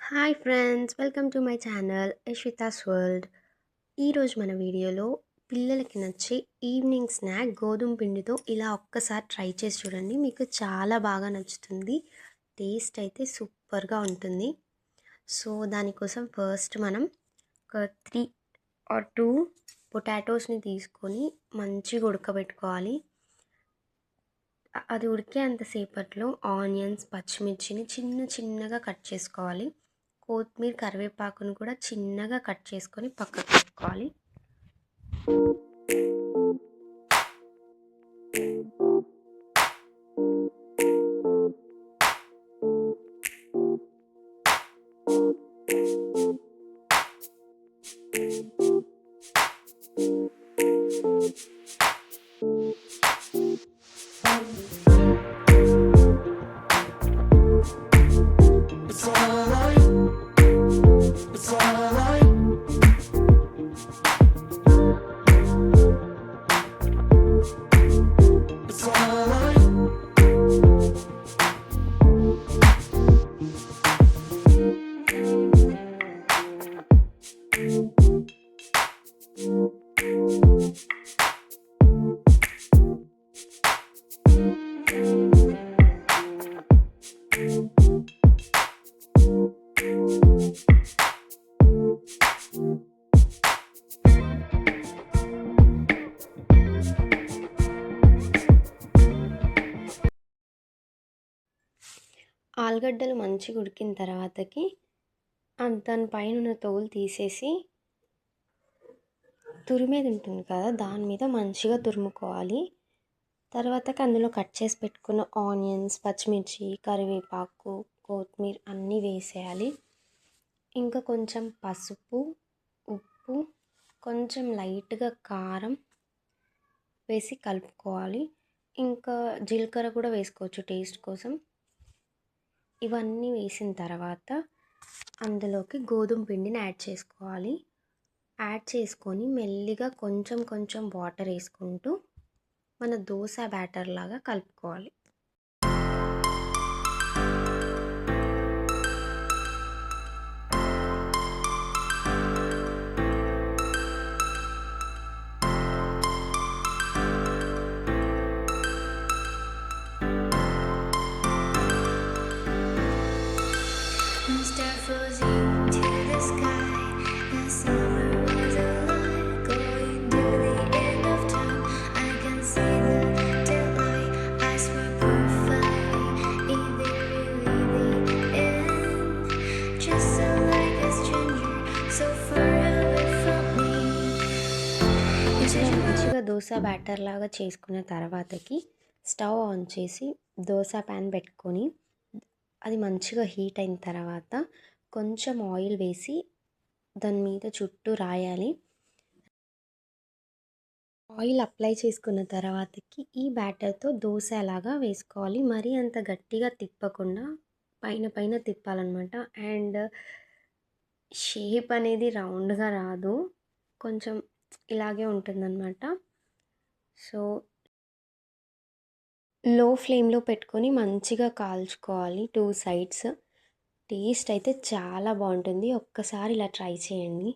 Hi friends, welcome to my channel Yashwitha's world. ఈరోజు మన వీడియోలో పిల్లలకి నచ్చే ఈవినింగ్ స్నాక్ గోధుమ పిండితో ఇలా ఒక్కసారి ట్రై చేసి చూడండి. మీకు చాలా బాగా నచ్చుతుంది. టేస్ట్ అయితే సూపర్గా ఉంటుంది. సో దానికోసం ఫస్ట్ మనం ఒక 3 or 2 పొటాటోస్ని తీసుకొని మంచిగా ఉడకబెట్టుకోవాలి. అది ఉడికేంతసేపట్లో ఆనియన్స్, పచ్చిమిర్చిని చిన్నగా కట్ చేసుకోవాలి. కొత్తిమీర, కరివేపాకును కూడా చిన్నగా కట్ చేసుకొని పక్కకు పెట్టుకోవాలి. ఆలుగడ్డలు మంచిగా ఉడికిన తర్వాతకి దానిపైన ఉన్న తోలు తీసేసి తురిమేది ఉంటుంది కదా, దాని మీద మంచిగా తురుముకోవాలి. తర్వాతకి అందులో కట్ చేసి పెట్టుకున్న ఆనియన్స్, పచ్చిమిర్చి, కరివేపాకు, కొత్తిమీర అన్నీ వేసేయాలి. ఇంకా కొంచెం పసుపు, ఉప్పు, కొంచెం లైట్గా కారం వేసి కలుపుకోవాలి. ఇంకా జీలకర్ర కూడా వేసుకోవచ్చు టేస్ట్ కోసం. ఇవన్నీ వేసిన తర్వాత అందులోకి గోధుమ పిండిని యాడ్ చేసుకోవాలి. యాడ్ చేసుకొని మెల్లిగా కొంచెం వాటర్ వేసుకుంటూ మన దోశ బ్యాటర్ లాగా కలుపుకోవాలి. మంచిగా దోశ బ్యాటర్ లాగా చేసుకున్న తర్వాతకి స్టవ్ ఆన్ చేసి దోశ ప్యాన్ పెట్టుకొని అది మంచిగా హీట్ అయిన తర్వాత కొంచెం ఆయిల్ వేసి దాని మీద చుట్టూ రాయాలి. ఆయిల్ అప్లై చేసుకున్న తర్వాతకి ఈ బ్యాటర్తో దోశ లాగా వేసుకోవాలి. మరీ అంత గట్టిగా తిప్పకుండా పైన తిప్పాలన్నమాట. అండ్ షేప్ అనేది రౌండ్గా రాదు, కొంచెం ఇలాగే ఉంటుందన్నమాట. సో లో ఫ్లేమ్లో పెట్టుకొని మంచిగా కాల్చుకోవాలి 2 సైడ్స్. టేస్ట్ అయితే చాలా బాగుంటుంది. ఒక్కసారి ఇలా ట్రై చేయండి.